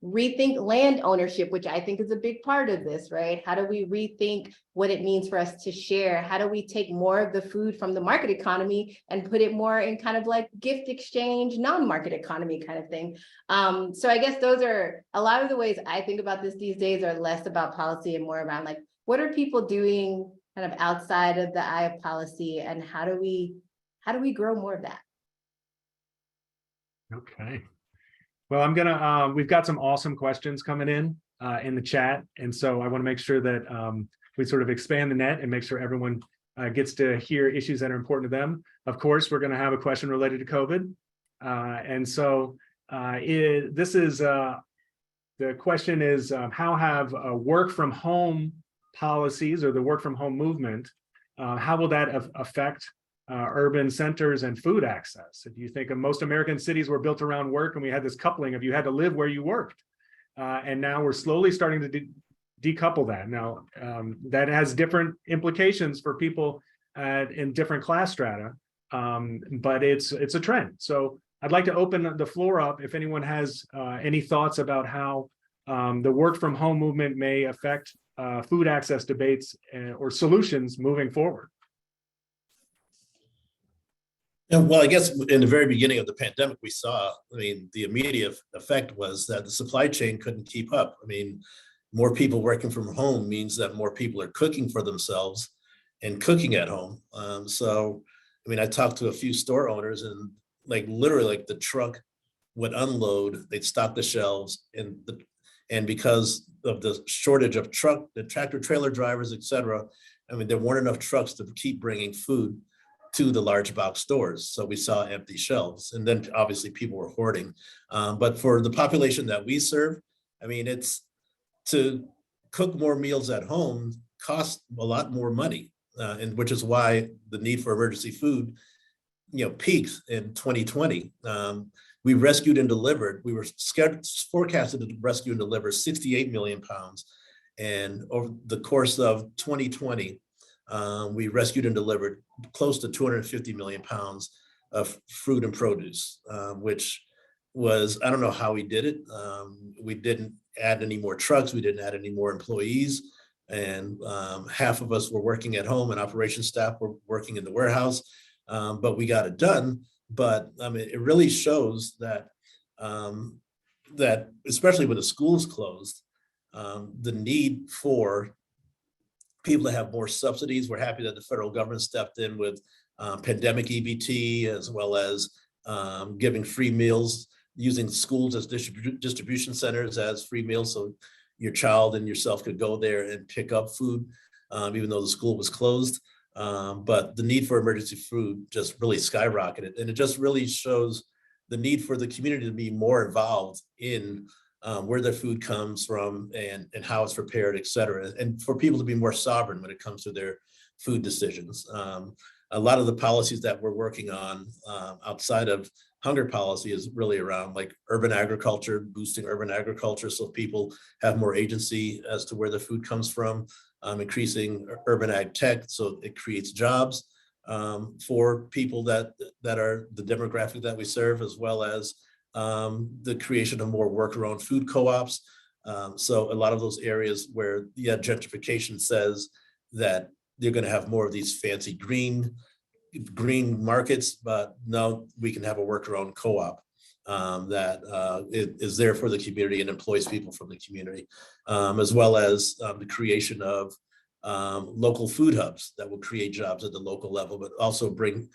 rethink land ownership, which I think is a big part of this, right? How do we rethink what it means for us to share? How do we take more of the food from the market economy and put it more in kind of like gift exchange, non-market economy kind of thing? So I guess those are a lot of the ways I think about this these days are less about policy and more around like, what are people doing kind of outside of the eye of policy, and how do we grow more of that? Okay. Well, we've got some awesome questions coming in the chat. And so I want to make sure that we sort of expand the net and make sure everyone gets to hear issues that are important to them. Of course, we're going to have a question related to COVID. And so the question is, how have work from home policies or the work from home movement, how will that affect urban centers and food access? If you think of most American cities were built around work, and we had this coupling of you had to live where you worked. And now we're slowly starting to decouple that. Now, that has different implications for people in different class strata, but it's a trend. So I'd like to open the floor up if anyone has any thoughts about how the work from home movement may affect food access debates or solutions moving forward. Well, I guess in the very beginning of the pandemic, we saw, the immediate effect was that the supply chain couldn't keep up. More people working from home means that more people are cooking for themselves and cooking at home. I talked to a few store owners, and literally the truck would unload, they'd stock the shelves, and because of the shortage of the tractor trailer drivers, et cetera, there weren't enough trucks to keep bringing food to the large box stores. So we saw empty shelves, and then obviously people were hoarding. But for the population that we serve, it's to cook more meals at home costs a lot more money, and which is why the need for emergency food, peaked in 2020. We rescued and delivered. We were forecasted to rescue and deliver 68 million pounds. And over the course of 2020, we rescued and delivered close to 250 million pounds of fruit and produce, which was, I don't know how we did it. We didn't add any more trucks. We didn't add any more employees. And half of us were working at home, and operations staff were working in the warehouse, but we got it done. But it really shows that, that especially when the schools closed, the need for people to have more subsidies. We're happy that the federal government stepped in with pandemic EBT, as well as giving free meals, using schools as distribution centers as free meals. So your child and yourself could go there and pick up food, even though the school was closed. But the need for emergency food just really skyrocketed. And it just really shows the need for the community to be more involved in where their food comes from and how it's prepared, et cetera, and for people to be more sovereign when it comes to their food decisions. A lot of the policies that we're working on outside of hunger policy is really around urban agriculture, boosting urban agriculture so people have more agency as to where the food comes from, increasing urban ag tech so it creates jobs for people that are the demographic that we serve, as well as the creation of more worker-owned food co-ops. So a lot of those areas where gentrification says that you're going to have more of these fancy green markets, but no, we can have a worker-owned co-op that is there for the community and employs people from the community, as well as the creation of local food hubs that will create jobs at the local level, but also bring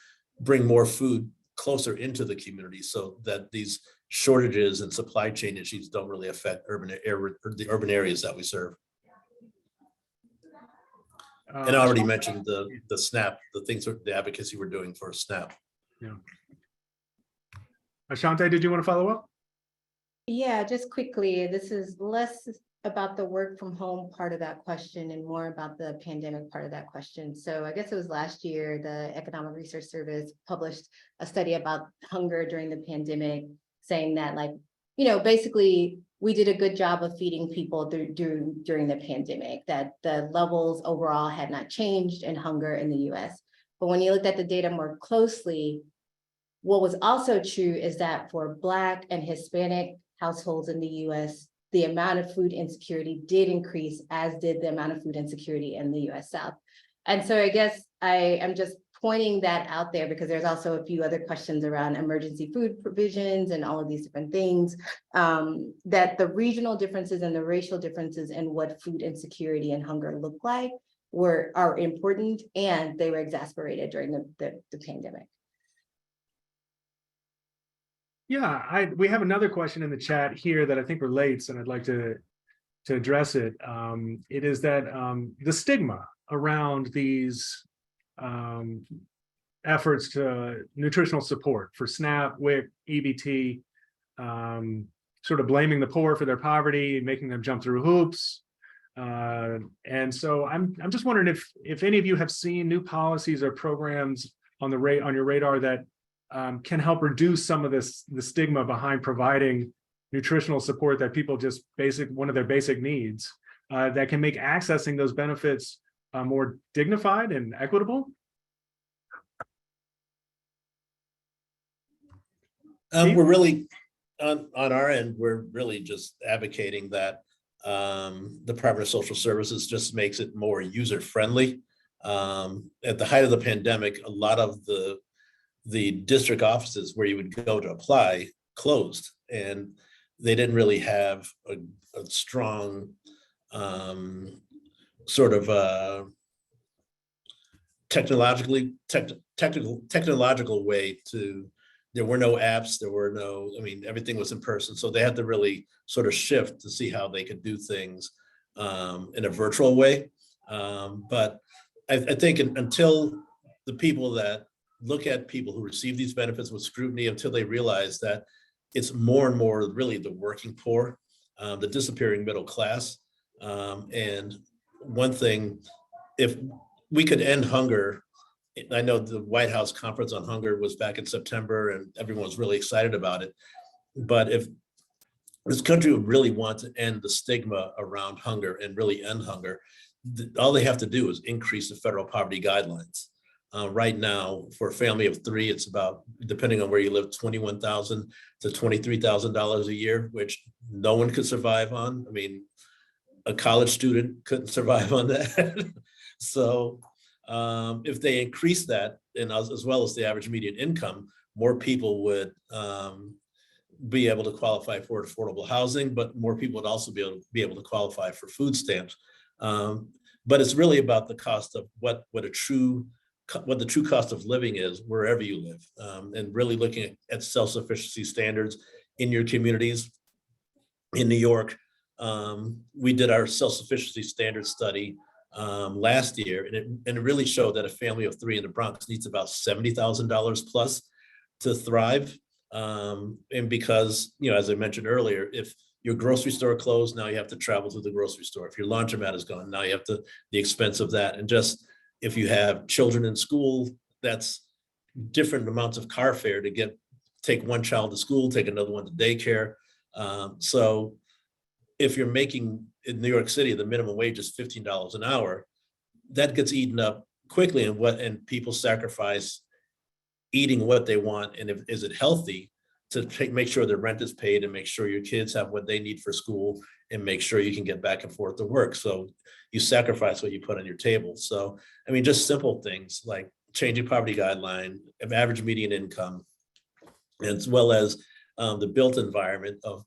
more food closer into the community so that these shortages and supply chain issues don't really affect the urban areas that we serve. And I already mentioned the SNAP, the things, the advocacy we're doing for SNAP. Yeah. Ashante, did you want to follow up? Yeah, just quickly, this is less about the work from home part of that question and more about the pandemic part of that question. So I guess it was last year, the Economic Research Service published a study about hunger during the pandemic, saying that, like, basically we did a good job of feeding people during the pandemic, that the levels overall had not changed in hunger in the US. But when you looked at the data more closely, what was also true is that for Black and Hispanic households in the US, the amount of food insecurity did increase, as did the amount of food insecurity in the US South. And so I guess I am just pointing that out there because there's also a few other questions around emergency food provisions and all of these different things, that the regional differences and the racial differences in what food insecurity and hunger look like are important, and they were exacerbated during the pandemic. Yeah, we have another question in the chat here that I think relates, and I'd like to address it. It is that the stigma around these efforts to nutritional support for SNAP, WIC, EBT, sort of blaming the poor for their poverty, making them jump through hoops. And so I'm just wondering if any of you have seen new policies or programs on your radar that can help reduce some of the stigma behind providing nutritional support that people just one of their basic needs, that can make accessing those benefits more dignified and equitable. We're really on our end, we're really just advocating that the Department of Social Services just makes it more user friendly. At the height of the pandemic, a lot of the district offices where you would go to apply closed, and they didn't really have a strong sort of technological way to. There were no apps, everything was in person. So they had to really sort of shift to see how they could do things in a virtual way. But I think until the people that look at people who receive these benefits with scrutiny, until they realize that it's more and more really the working poor, the disappearing middle class. And one thing, if we could end hunger, I know the White House Conference on Hunger was back in September and everyone was really excited about it. But if this country would really want to end the stigma around hunger and really end hunger, all they have to do is increase the federal poverty guidelines. Right now, for a family of three, it's about, depending on where you live, $21,000 to $23,000 a year, which no one could survive on. I mean, a college student couldn't survive on that. So if they increase that, and as well as the average median income, more people would be able to qualify for affordable housing, but more people would also be able to qualify for food stamps. But it's really about the cost of what the true cost of living is wherever you live, and really looking at self-sufficiency standards in your communities. In New York, we did our self-sufficiency standard study last year, and it really showed that a family of three in the Bronx needs about $70,000 plus to thrive. And because, as I mentioned earlier, if your grocery store closed, now you have to travel to the grocery store. If your laundromat is gone, now you have the expense of that. And just if you have children in school, that's different amounts of car fare to take one child to school, take another one to daycare. So if you're making in New York City, the minimum wage is $15 an hour, that gets eaten up quickly, and people sacrifice eating what they want. And is it healthy to make sure their rent is paid and make sure your kids have what they need for school and make sure you can get back and forth to work. So you sacrifice what you put on your table. So, just simple things like changing poverty guideline, of average median income, as well as the built environment of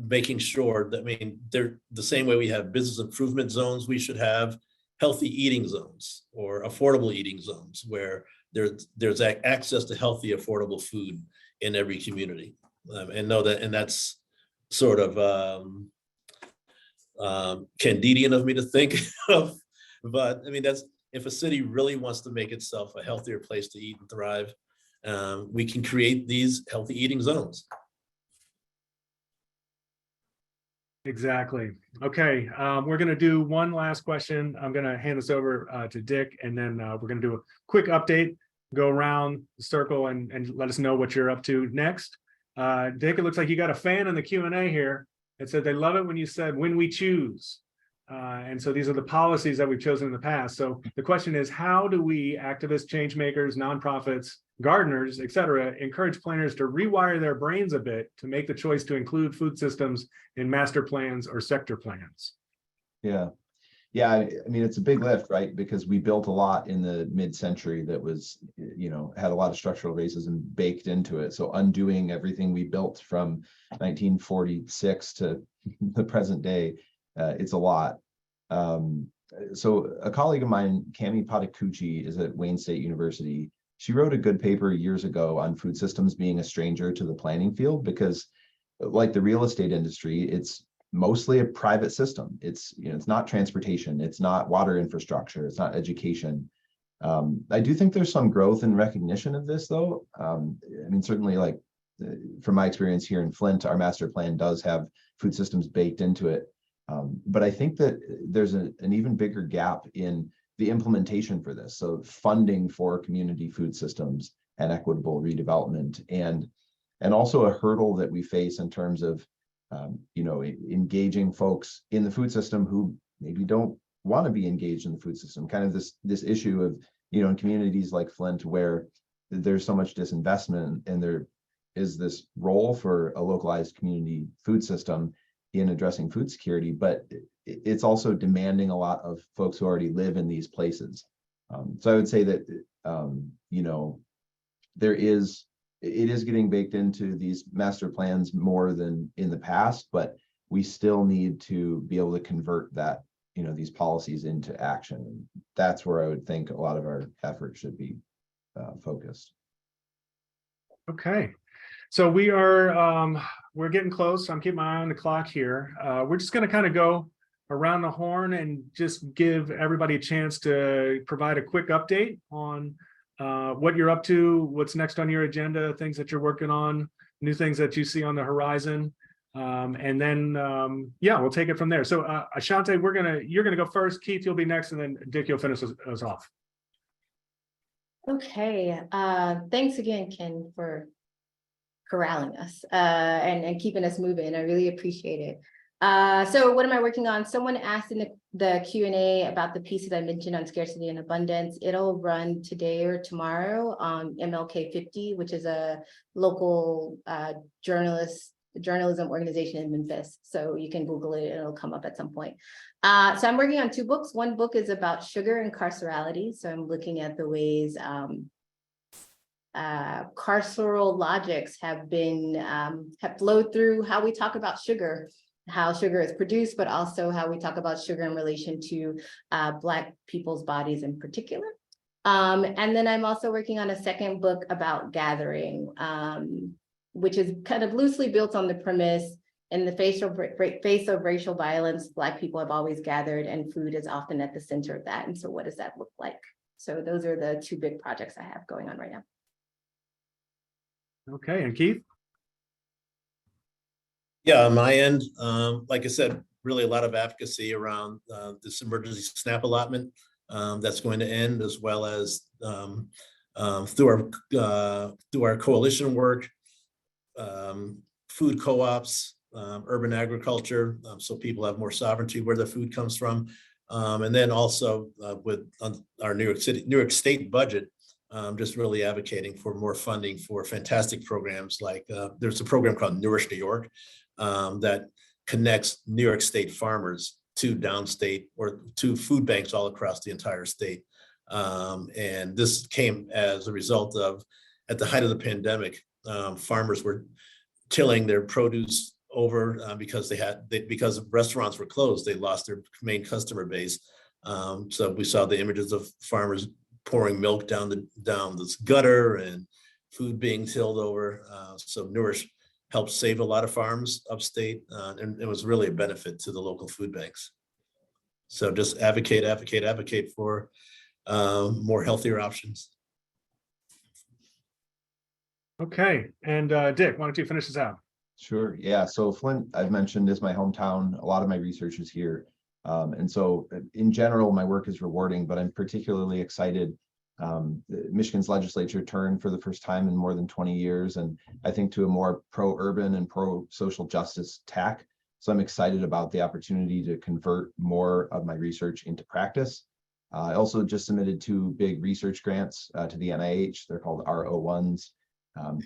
making sure that, they're the same way we have business improvement zones, we should have healthy eating zones or affordable eating zones where there's access to healthy, affordable food in every community. and know that, and that's sort of Candidian of me to think of, but I mean, that's, if a city really wants to make itself a healthier place to eat and thrive, we can create these healthy eating zones. Exactly. Okay, we're going to do one last question. I'm going to hand this over to Dick, and then we're going to do a quick update, go around the circle and let us know what you're up to next. Dick, it looks like you got a fan in the Q&A here. It said they love it when you said when we choose. And so these are the policies that we've chosen in the past. So the question is, how do we, activists, change makers, nonprofits, gardeners, et cetera, encourage planners to rewire their brains a bit to make the choice to include food systems in master plans or sector plans? Yeah. Yeah, I mean, it's a big lift, right? Because we built a lot in the mid-century that was, had a lot of structural racism baked into it. So undoing everything we built from 1946 to the present day, it's a lot. So a colleague of mine, Cami Patacucci, is at Wayne State University. She wrote a good paper years ago on food systems being a stranger to the planning field, because like the real estate industry, it's mostly a private system. It's, it's not transportation, it's not water infrastructure, it's not education. I do think there's some growth and recognition of this, though. I mean, certainly, like from my experience here in Flint, our master plan does have food systems baked into it. But I think that there's an even bigger gap in the implementation for this. So funding for community food systems and equitable redevelopment, and also a hurdle that we face in terms of engaging folks in the food system who maybe don't want to be engaged in the food system. Kind of this issue of, in communities like Flint, where there's so much disinvestment, and there is this role for a localized community food system in addressing food security, but it's also demanding a lot of folks who already live in these places. So I would say that, it is getting baked into these master plans more than in the past, but we still need to be able to convert that, these policies into action. That's where I would think a lot of our effort should be focused. Okay. So we're getting close. I'm keeping my eye on the clock here. We're just going to kind of go around the horn and just give everybody a chance to provide a quick update on what you're up to, what's next on your agenda, things that you're working on, new things that you see on the horizon. And then, we'll take it from there. So Ashante, you're gonna go first. Keith, you'll be next, and then Dick, you'll finish us off. Okay. Thanks again, Ken, for corralling us and keeping us moving. I really appreciate it. So what am I working on? Someone asked in the Q&A about the pieces I mentioned on scarcity and abundance. It'll run today or tomorrow on MLK 50, which is a local journalism organization in Memphis. So you can Google it, it'll come up at some point. So I'm working on 2 books. One book is about sugar and carcerality. So I'm looking at the ways carceral logics have flowed through how we talk about sugar, how sugar is produced, but also how we talk about sugar in relation to Black people's bodies in particular. And then I'm also working on a second book about gathering, which is kind of loosely built on the premise: in the face of racial violence, Black people have always gathered, and food is often at the center of that. And so what does that look like? So those are the 2 big projects I have going on right now. Okay, and Keith? Yeah, on my end, like I said, really a lot of advocacy around this emergency SNAP allotment that's going to end, as well as through our coalition work, food co-ops, urban agriculture, so people have more sovereignty where their food comes from, and then also with our New York State budget, just really advocating for more funding for fantastic programs like there's a program called Nourish New York that connects New York State farmers to downstate or to food banks all across the entire state. And this came as a result of, at the height of the pandemic, farmers were tilling their produce over because because restaurants were closed, they lost their main customer base. So we saw the images of farmers pouring milk down this gutter and food being tilled over. So Nourish helped save a lot of farms upstate, and it was really a benefit to the local food banks. So just advocate for more healthier options. Okay, and Dick, why don't you finish this out? Sure. Yeah. So Flint, I've mentioned, is my hometown. A lot of my research is here. And so in general, my work is rewarding, but I'm particularly excited. Michigan's legislature turned for the first time in more than 20 years, and I think to a more pro-urban and pro-social justice tack. So I'm excited about the opportunity to convert more of my research into practice. I also just submitted 2 big research grants to the NIH. They're called RO1s.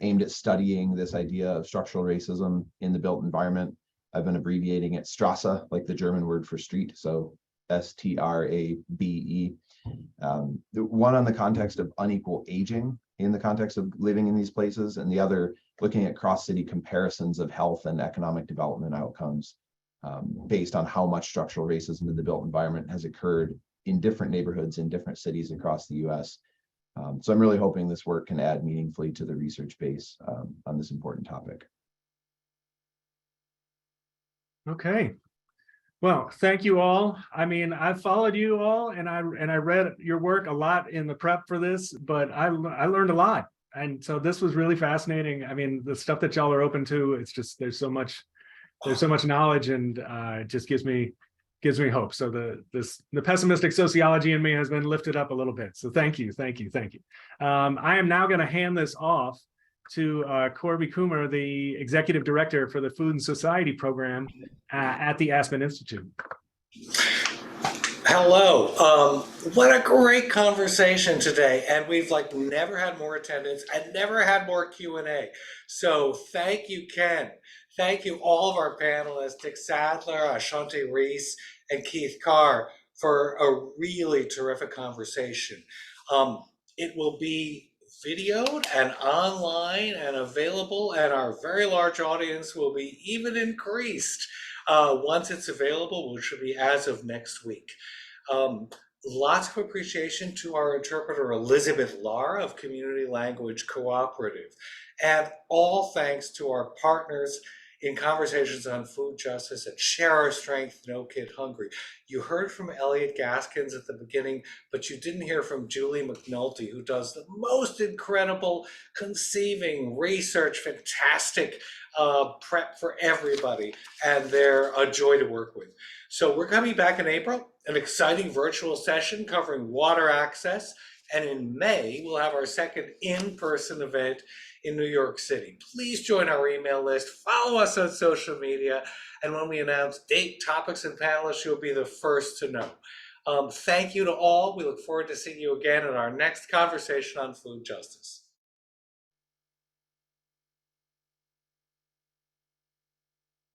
Aimed at studying this idea of structural racism in the built environment. I've been abbreviating it Strasse, like the German word for street, so STRABE. The one on the context of unequal aging in the context of living in these places, and the other looking at cross-city comparisons of health and economic development outcomes based on how much structural racism in the built environment has occurred in different neighborhoods in different cities across the US. So I'm really hoping this work can add meaningfully to the research base on this important topic. Okay. Well, thank you all. I mean, I've followed you all, and I read your work a lot in the prep for this, but I learned a lot. And so this was really fascinating. I mean, the stuff that y'all are open to, it's just, there's so much knowledge, and it just gives me hope. So the pessimistic sociology in me has been lifted up a little bit. So thank you. I am now going to hand this off to Corby Coomer, the Executive Director for the Food and Society Program at the Aspen Institute. Hello. What a great conversation today. And we've never had more attendance and never had more Q&A. So thank you, Ken. Thank you, all of our panelists, Dick Sadler, Ashanti Reese, and Keith Carr, for a really terrific conversation. It will be videoed and online and available, and our very large audience will be even increased once it's available, which will be as of next week. Lots of appreciation to our interpreter, Elizabeth Lara of Community Language Cooperative, and all thanks to our partners in Conversations on Food Justice at Share Our Strength, No Kid Hungry. You heard from Elliot Gaskins at the beginning, but you didn't hear from Julie McNulty, who does the most incredible conceiving research, fantastic prep for everybody, and they're a joy to work with. So we're coming back in April, an exciting virtual session covering water access, and in May, we'll have our second in-person event in New York City. Please join our email list, follow us on social media, and when we announce date, topics, and panelists, you'll be the first to know. Thank you to all. We look forward to seeing you again in our next conversation on food justice.